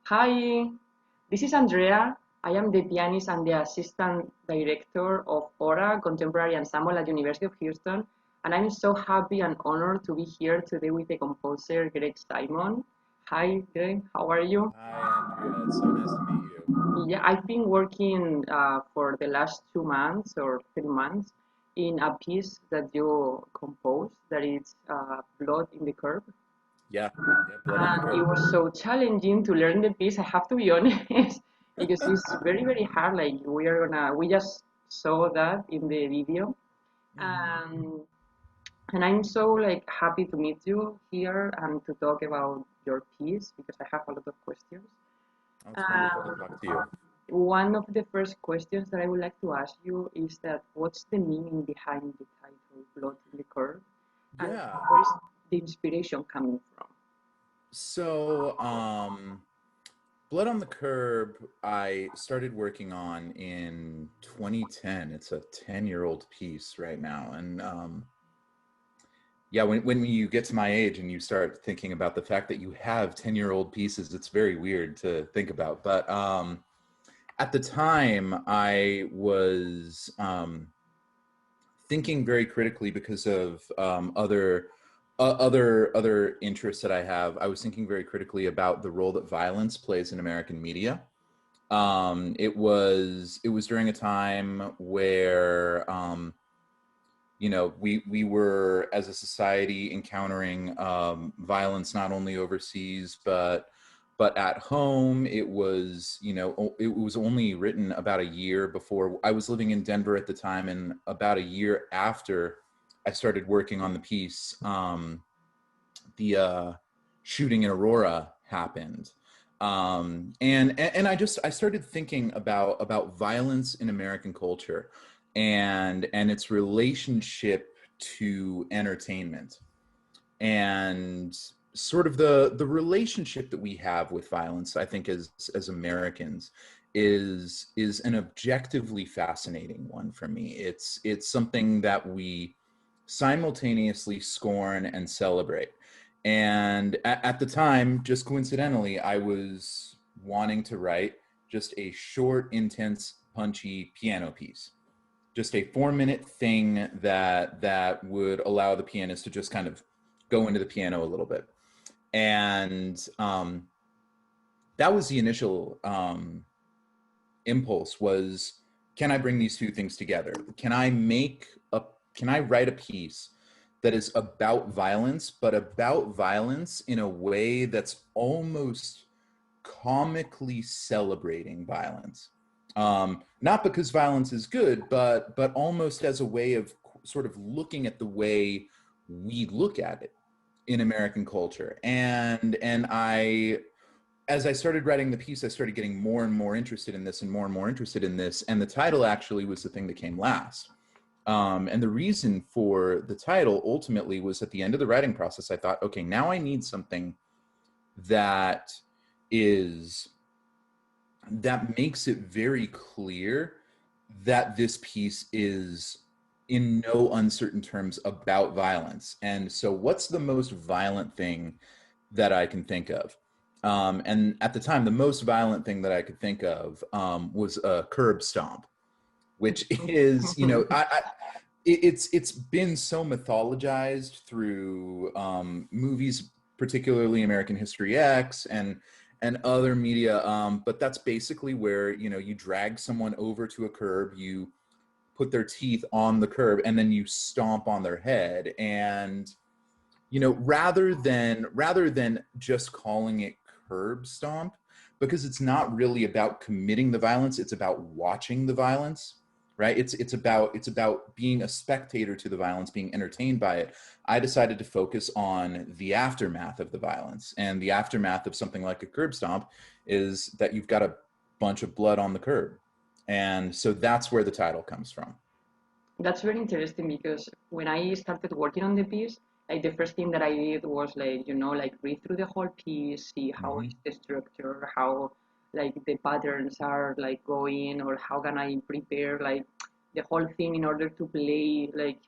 Hi, this is Andrea. I am the pianist and the assistant director of Ora Contemporary Ensemble at University of Houston, and I'm so happy and honored to be here today with the composer Greg Simon. Hi, Greg. How are you? Hi, Andrea. It's so nice to meet you. Yeah, I've been working for the last 2 months or 3 months in a piece that you composed that is Blood in the Curb. Yeah, yeah, blood on the And it curb. was so challenging to learn the piece, I have to be honest, because it's very, very hard. Like we just saw that in the video. Hmm. And and I'm so like happy to meet you here and to talk about your piece because I have a lot of questions. Oh, it's wonderful to Um, talk to you. One of the first questions that I would like to ask you is that what's the meaning behind the title Blood in the Curve, and Yeah. where is the inspiration coming from? So, Blood on the Curb, I started working on in 2010. It's a 10-year-old piece right now. And yeah, when you get to my age and you start thinking about the fact that you have 10-year-old pieces, it's very weird to think about. But at the time, I was thinking very critically because of other interests that I have. I was thinking very critically about the role that violence plays in American media. It was during a time where we were as a society encountering violence not only overseas but at home. It was only written about a year before. I was living in Denver at the time, and about a year after I started working on the piece, the shooting in Aurora happened. And I started thinking about violence in American culture and its relationship to entertainment, and sort of the relationship that we have with violence. I think as Americans is an objectively fascinating one for me. It's something that we simultaneously scorn and celebrate. And at the time, just coincidentally, I was wanting to write just a short, intense, punchy piano piece, just a 4-minute thing that would allow the pianist to just kind of go into the piano a little bit. And that was the initial impulse, was, can I bring these two things together? Can I write a piece that is about violence, but about violence in a way that's almost comically celebrating violence? Not because violence is good, but almost as a way of sort of looking at the way we look at it in American culture. And I As I started writing the piece, I started getting more and more interested in this and more and more interested in this. And the title actually was the thing that came last. And the reason for the title ultimately was, at the end of the writing process, I thought, okay, now I need something that is that makes it very clear that this piece is in no uncertain terms about violence. And so what's the most violent thing that I can think of? And at the time, the most violent thing that I could think of was a curb stomp, which is, it's been so mythologized through movies, particularly American History X and other media. But that's basically where, you drag someone over to a curb, you put their teeth on the curb, and then you stomp on their head. And rather than just calling it curb stomp, because it's not really about committing the violence, it's about watching the violence, right? It's about being a spectator to the violence, being entertained by it. I decided to focus on the aftermath of the violence, and the aftermath of something like a curb stomp is that you've got a bunch of blood on the curb. And so that's where the title comes from. That's very interesting because when I started working on the piece, like the first thing that I did was like, like read through the whole piece, see how is Mm-hmm. the structure, how like the patterns are like going, or how can I prepare like the whole thing in order to play like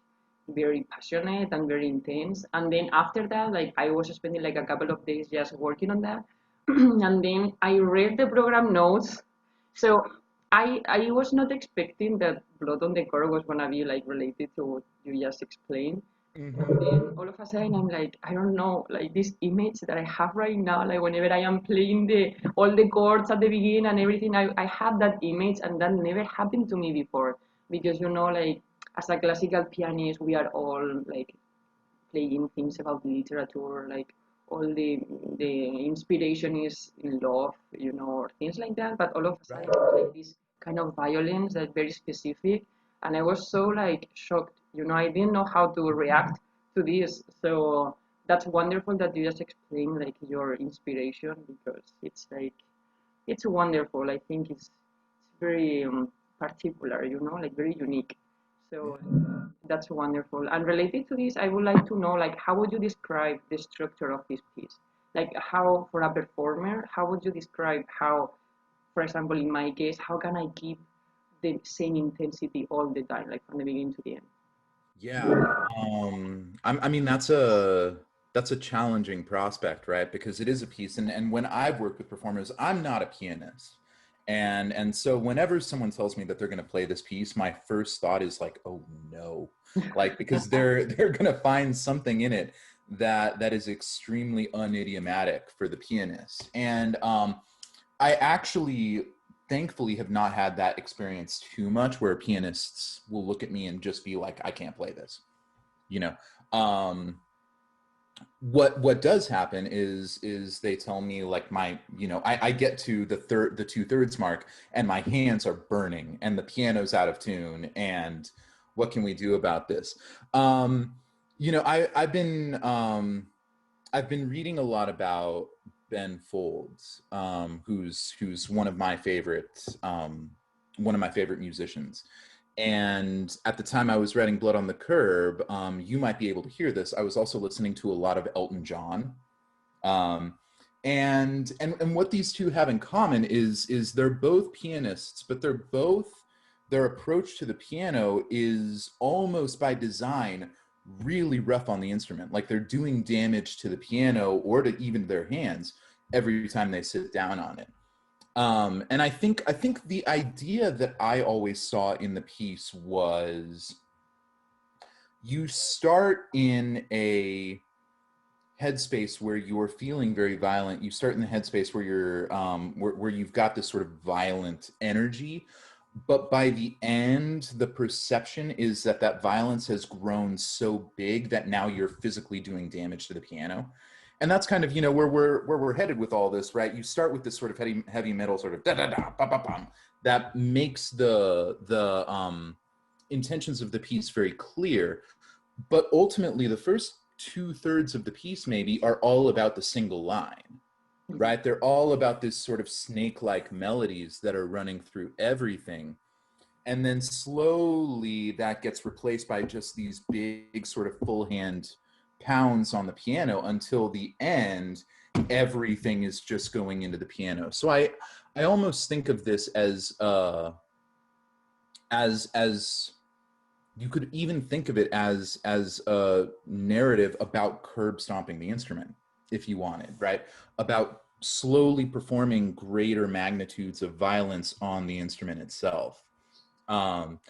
very passionate and very intense. And then after that, like I was spending like a couple of days just working on that. And then I read the program notes. So I was not expecting that blood on the core was gonna be like related to what you just explained. And Hmm. then all of a sudden I'm like, I don't know, like this image that I have right now, like whenever I am playing the all the chords at the beginning and everything, I had that image and that never happened to me before. Because like as a classical pianist we are all like playing things about literature, like all the inspiration is in love, or things like that. But all of a sudden, Right. it's like this kind of violence that's very specific, and I was so like shocked. I didn't know how to react to this. So that's wonderful that you just explained like your inspiration because it's like it's wonderful. I think it's very particular, like very unique. So Yeah. that's wonderful. And related to this, I would like to know, like, how would you describe the structure of this piece? Like, how, for a performer, how would you describe how, for example, in my case, how can I keep the same intensity all the time, like from the beginning to the end? Yeah. I mean, that's a challenging prospect, right? Because it is a piece, and when I've worked with performers, I'm not a pianist, and so whenever someone tells me that they're going to play this piece, my first thought is like, oh no, like because they're going to find something in it that is extremely unidiomatic for the pianist, and I actually thankfully have not had that experience too much where pianists will look at me and just be like, I can't play this. You know, um, what does happen is they tell me like I get to the 2/3 mark and my hands are burning and the piano's out of tune and what can we do about this? I've been reading a lot about Ben Folds, who's one of my favorite musicians. And at the time I was writing Blood on the Curb, you might be able to hear this. I was also listening to a lot of Elton John. Um, and what these two have in common is they're both pianists, but their approach to the piano is almost by design really rough on the instrument. Like they're doing damage to the piano or to even their hands every time they sit down on it. And I think the idea that I always saw in the piece was you start in a headspace where you're feeling very violent. You start in the headspace where where you've got this sort of violent energy, but by the end the perception is that that violence has grown so big that now you're physically doing damage to the piano. And that's kind of where we're headed with all this, right? You start with this sort of heavy metal sort of da da da ba ba bum that makes the intentions of the piece very clear, but ultimately the first 2/3 of the piece maybe are all about the single line, Mhm. right? They're all about this sort of snake-like melodies that are running through everything, and then slowly that gets replaced by just these big sort of full hand pounds on the piano until the end everything is just going into the piano. So I almost think of this as you could even think of it as a narrative about curb stomping the instrument if you wanted, right? About slowly performing greater magnitudes of violence on the instrument itself. um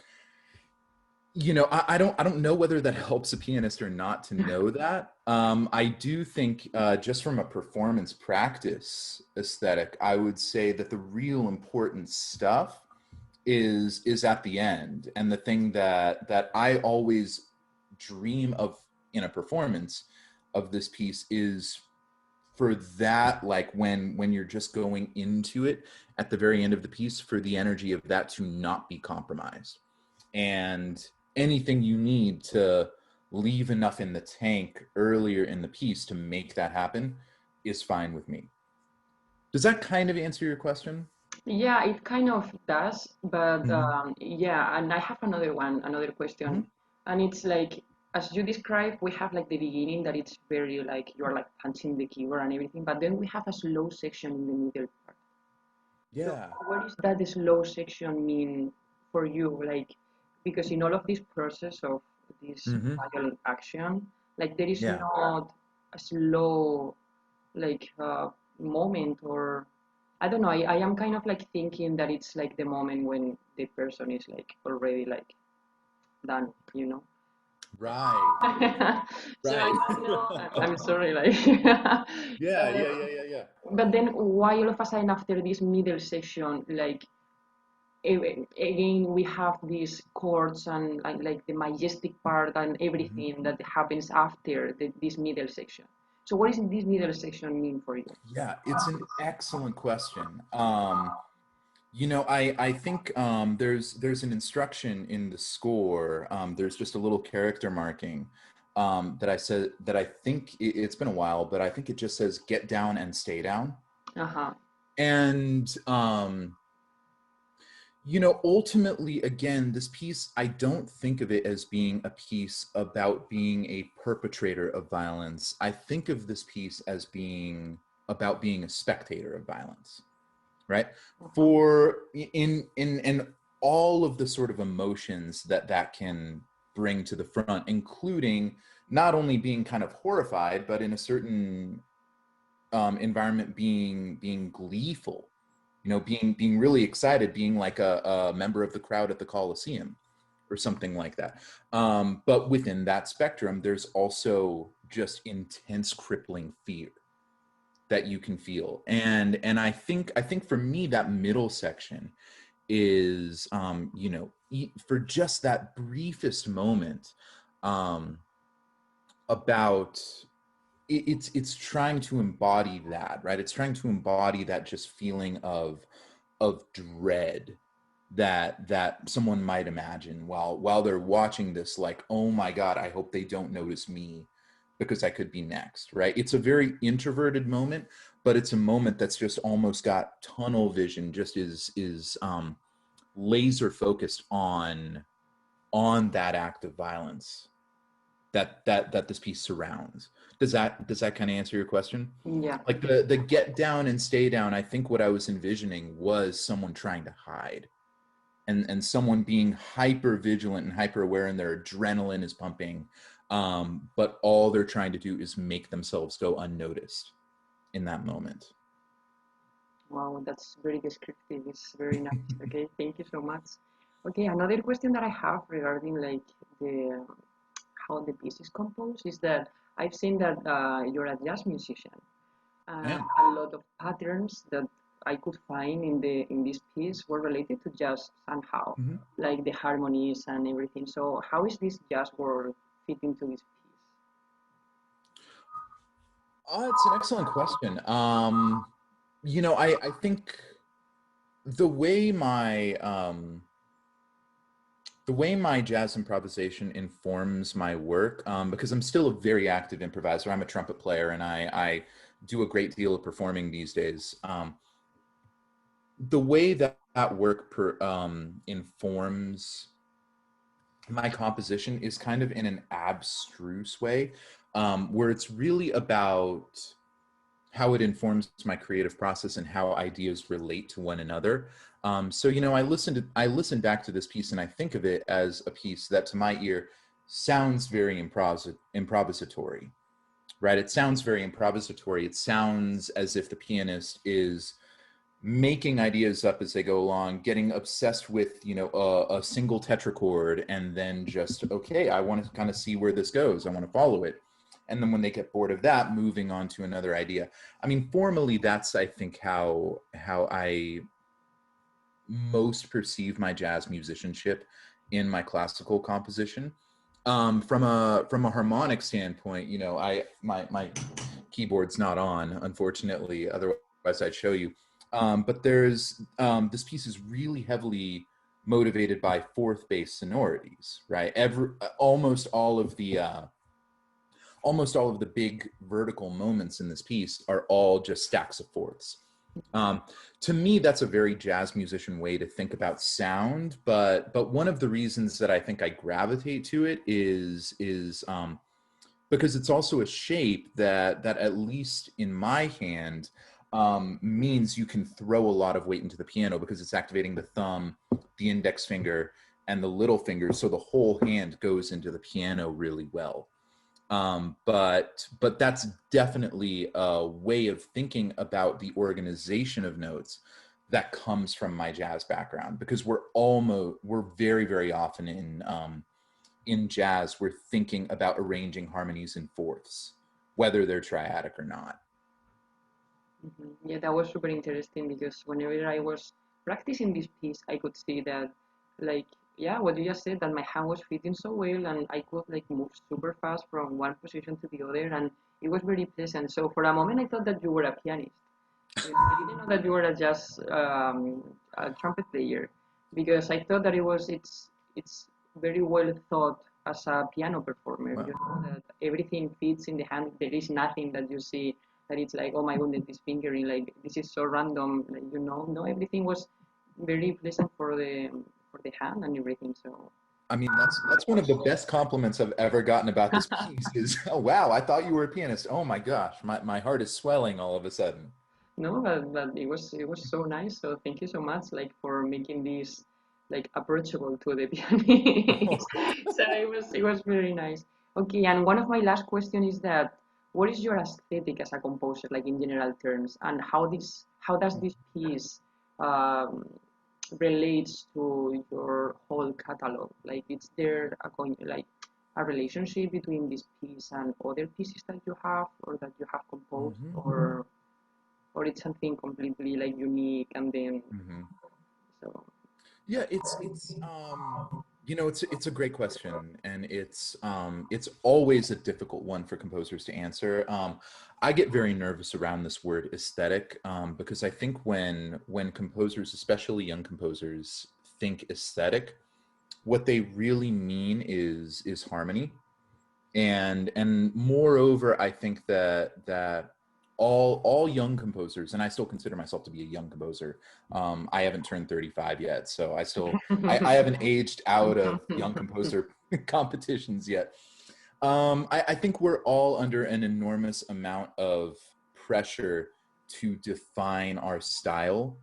I don't know whether that helps a pianist or not to know that. I do think just from a performance practice aesthetic, I would say that the real important stuff is at the end, and the thing that I always dream of in a performance of this piece is for that, like when you're just going into it at the very end of the piece, for the energy of that to not be compromised, and anything you need to leave enough in the tank earlier in the piece to make that happen is fine with me. Does that kind of answer your question? Yeah, it kind of does, but Mm-hmm. yeah, and I have another Mm-hmm. question, and it's like as you described, we have like the beginning that it's very like you're like punching the keyboard and everything, but then we have a slow section in the middle part. So Yeah. what does that slow section mean for you? Like, because in all of this process of this Mm-hmm. violent action, like there is Yeah. not a slow, like moment, or I don't know. I am kind of like thinking that it's like the moment when the person is like already like done, you know. Right. So I Right. don't know. I'm sorry, like. Yeah, yeah, yeah, yeah, yeah. But then why all of a sudden after this middle section, like again we have these chords and like the majestic part and Mhm. everything that happens after this middle section. So what does this middle section mean for you? Yeah, it's an excellent question. I think there's an instruction in the score. There's just a little character marking that I said that I think it's been a while, but I think it just says get down and stay down. Uh-huh. And ultimately, again, this piece, I don't think of it as being a piece about being a perpetrator of violence. I think of this piece as being about being a spectator of violence, right? Uh-huh. For in all of the sort of emotions that can bring to the front, including not only being kind of horrified, but in a certain environment being gleeful, being really excited, being like a member of the crowd at the Coliseum or something like that. But within that spectrum, there's also just intense crippling fear that you can feel. And I think for me, that middle section is for just that briefest moment, um about it's trying to embody that, right? It's trying to embody that just feeling of dread that someone might imagine while they're watching this, like, oh my God, I hope they don't notice me because I could be next, right? It's a very introverted moment, but it's a moment that's just almost got tunnel vision, just is laser focused on that act of violence that this piece surrounds. Does that kind of answer your question? Yeah. Like the get down and stay down, I think what I was envisioning was someone trying to hide, and someone being hyper vigilant and hyper aware, and their adrenaline is pumping, but all they're trying to do is make themselves go unnoticed in that moment. Wow, that's very descriptive. It's very nice. Okay, thank you so much. Okay, another question that I have regarding like the how the piece is composed is that I've seen that you're a jazz musician. I am. A lot of patterns that I could find in this piece were related to jazz somehow, Mhm. like the harmonies and everything. So how is this jazz world fit into this piece? It's an excellent question. I think the way my jazz improvisation informs my work, because I'm still a very active improviser. I'm a trumpet player, and I do a great deal of performing these days. The way that work informs my composition is kind of in an abstruse way, where it's really about how it informs my creative process and how ideas relate to one another. So I listened back to this piece, and I think of it as a piece that to my ear sounds very improvisatory, right? It sounds very improvisatory. It sounds as if the pianist is making ideas up as they go along, getting obsessed with a single tetrachord, and then just, okay, I want to kind of see where this goes, I want to follow it, and then when they get bored of that, moving on to another idea. I mean, formally, that's, I think, how I most perceive my jazz musicianship in my classical composition. From a harmonic standpoint, my keyboard's not on, unfortunately. Otherwise, I'd show you. But there's this piece is really heavily motivated by fourth bass sonorities, right? Almost all of the big vertical moments in this piece are all just stacks of fourths. Um, to me, that's a very jazz musician way to think about sound. But one of the reasons that I think I gravitate to it is because it's also a shape that at least in my hand, means you can throw a lot of weight into the piano, because it's activating the thumb, the index finger, and the little finger, so the whole hand goes into the piano really well. But that's definitely a way of thinking about the organization of notes that comes from my jazz background, because we're very, very often in jazz, we're thinking about arranging harmonies in fourths, whether they're triadic or not. Yeah, that was super interesting because whenever I was practicing this piece, I could see that, like, yeah, what you just said, that my hand was fitting so well and I could like move super fast from one position to the other, and it was very pleasant. So for a moment, I thought that you were a pianist. I didn't know that you were a trumpet player, because I thought that it's very well thought as a piano performer. Well, You know that everything fits in the hand. There is nothing that you see that it's like, oh my goodness, this fingering, like this is so random. Like, no, everything was very pleasant for the hand and everything. So I mean, that's one of the best compliments I've ever gotten about this piece is, oh, wow, I thought you were a pianist. Oh my gosh, my heart is swelling all of a sudden. no, but it was so nice. So thank you so much, like for making this like approachable to the pianist. So it was very nice. Okay, and one of my last questions is that what is your aesthetic as a composer, like in general terms, and how does this piece um, relates to your whole catalog? Like, is there like a relationship between this piece and other pieces that you have or that you have composed, Mm-hmm. or it's something completely like unique and then Mm-hmm. so Yeah, it's a great question, and it's always a difficult one for composers to answer. I get very nervous around this word aesthetic, because I think when composers, especially young composers, think aesthetic, what they really mean is harmony. And moreover, I think that all young composers, and I still consider myself to be a young composer. I haven't turned 35 yet, so I haven't aged out of young composer competitions yet. I think we're all under an enormous amount of pressure to define our style,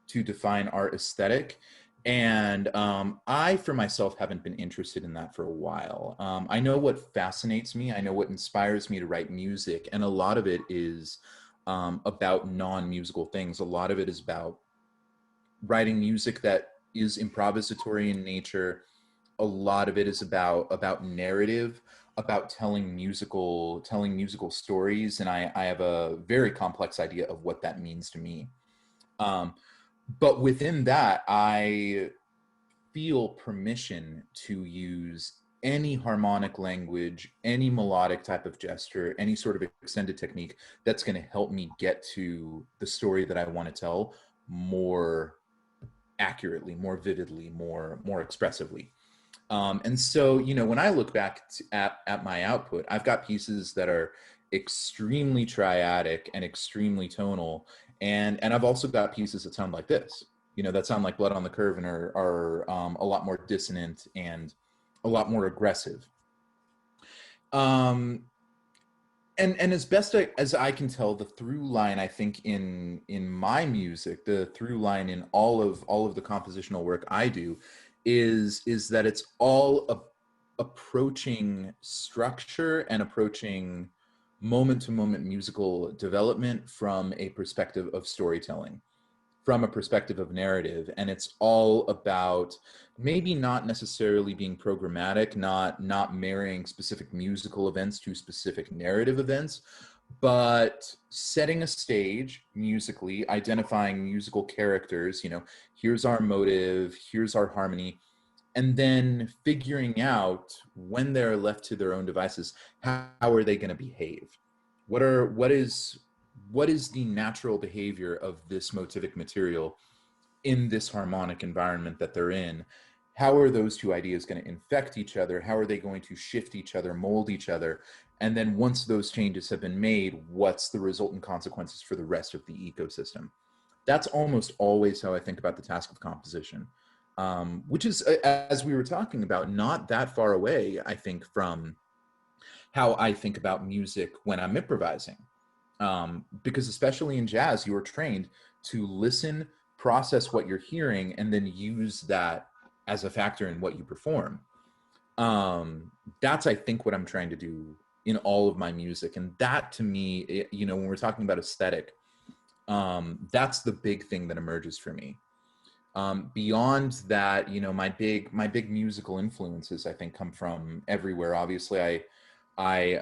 to define our aesthetic. And I, for myself, haven't been interested in that for a while. I know what fascinates me. I know what inspires me to write music. And a lot of it is about non-musical things. A lot of it is about writing music that is improvisatory in nature. A lot of it is about narrative, about telling musical stories. And I have a very complex idea of what that means to me. Um, but within that, I feel permission to use any harmonic language, any melodic type of gesture, any sort of extended technique that's going to help me get to the story that I want to tell more accurately, more vividly, more expressively. And so, when I look back at my output, I've got pieces that are extremely triadic and extremely tonal, and I've also got pieces that sound like this, that sound like Blood on the Curve and are a lot more dissonant and a lot more aggressive. Um, and as best as I can tell, the through line, I think, in my music, the through line in all of the compositional work I do is that it's all approaching structure and approaching moment to moment musical development from a perspective of storytelling, from a perspective of narrative. And it's all about maybe not necessarily being programmatic, not marrying specific musical events to specific narrative events, but setting a stage musically, identifying musical characters. Here's our motive, here's our harmony, and then figuring out, when they're left to their own devices, how are they going to behave? What is the natural behavior of this motivic material in this harmonic environment that they're in? How are those two ideas going to infect each other? How are they going to shift each other, mold each other? And then once those changes have been made, what's the resultant consequences for the rest of the ecosystem? That's almost always how I think about the task of composition, which is, as we were talking about, not that far away, I think, from how I think about music when I'm improvising. Because especially in jazz, you are trained to listen, process what you're hearing, and then use that as a factor in what you perform. That's, I think, what I'm trying to do in all of my music. And that to me, you know, when we're talking about aesthetic, that's the big thing that emerges for me. Beyond that, you know, my big musical influences, I think, come from everywhere. Obviously, I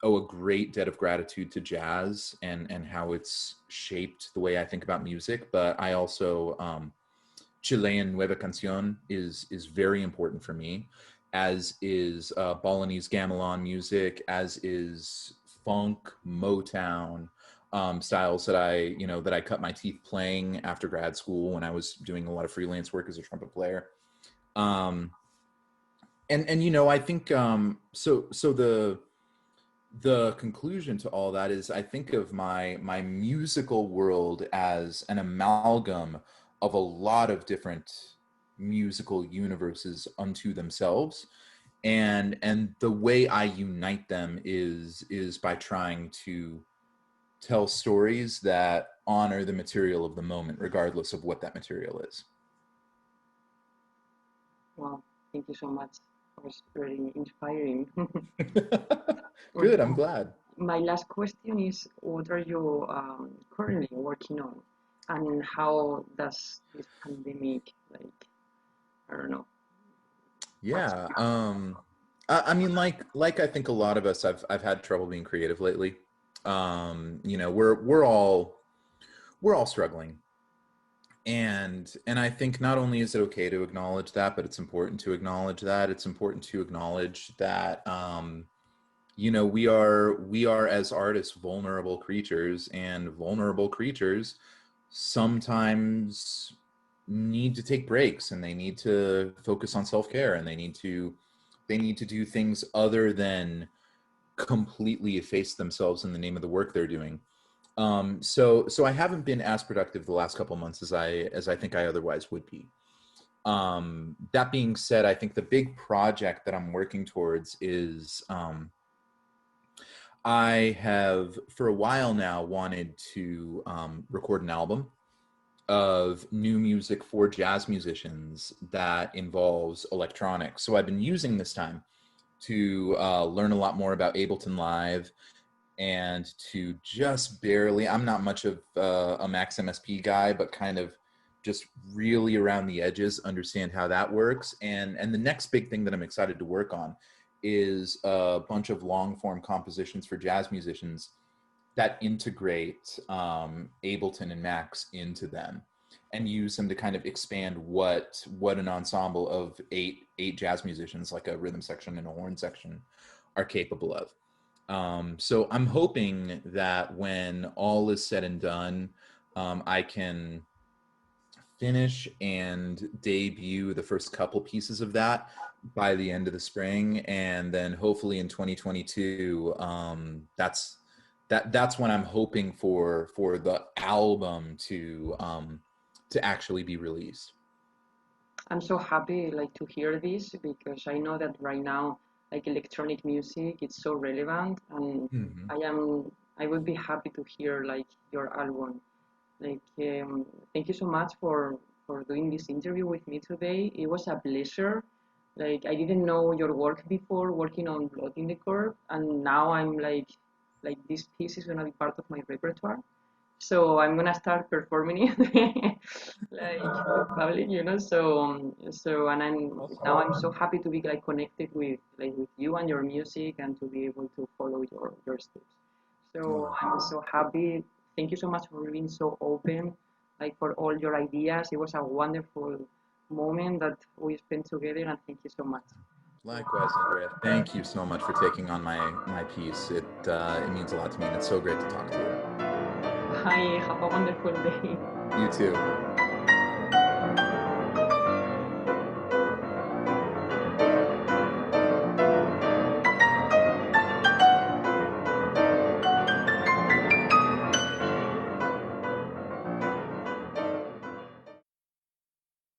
owe a great debt of gratitude to jazz and how it's shaped the way I think about music. But I also Chilean Nueva Canción is very important for me, as is Balinese gamelan music, as is funk, Motown, styles that I cut my teeth playing after grad school when I was doing a lot of freelance work as a trumpet player. Um, and you know, I think so the conclusion to all that is I think of my musical world as an amalgam of a lot of different musical universes unto themselves, and the way I unite them is by trying to tell stories that honor the material of the moment, regardless of what that material is. Wow, thank you so much. It was very inspiring. Good, I'm glad. My last question is, what are you currently working on, and how does this pandemic, like, I don't know. Yeah. I mean, like I think a lot of us, I've had trouble being creative lately. You know, we're all struggling. And I think not only is it okay to acknowledge that, but it's important to acknowledge that. It's important to acknowledge that you know, we are as artists vulnerable creatures, and vulnerable creatures sometimes need to take breaks, and they need to focus on self-care, and they need to do things other than completely efface themselves in the name of the work they're doing. So I haven't been as productive the last couple months as I think I otherwise would be. That being said, I think the big project that I'm working towards is I have for a while now wanted to record an album of new music for jazz musicians that involves electronics. So I've been using this time to learn a lot more about Ableton Live, and to just barely, I'm not much of a Max MSP guy, but kind of just really around the edges, understand how that works. And the next big thing that I'm excited to work on is a bunch of long form compositions for jazz musicians that integrate Ableton and Max into them, and use them to kind of expand what an ensemble of eight jazz musicians, like a rhythm section and a horn section, are capable of. So I'm hoping that when all is said and done, I can finish and debut the first couple pieces of that by the end of the spring, and then hopefully in 2022, that's when I'm hoping for the album to actually be released. I'm so happy like to hear this, because I know that right now, like, electronic music, it's so relevant, and Mm-hmm. I would be happy to hear like your album. Like, thank you so much for doing this interview with me today. It was a pleasure. Like, I didn't know your work before working on Blood in the Curve, and now I'm like this piece is gonna be part of my repertoire. So I'm gonna start performing it like to public, you know. So and I'm so happy to be like connected with you and your music, and to be able to follow your steps. So Oh, I'm so happy. Thank you so much for being so open, like, for all your ideas. It was a wonderful moment that we spent together, and thank you so much. likewise, Andrea. Thank you so much for taking on my piece. It means a lot to me, and it's so great to talk to you. Bye. Have a wonderful day. You too.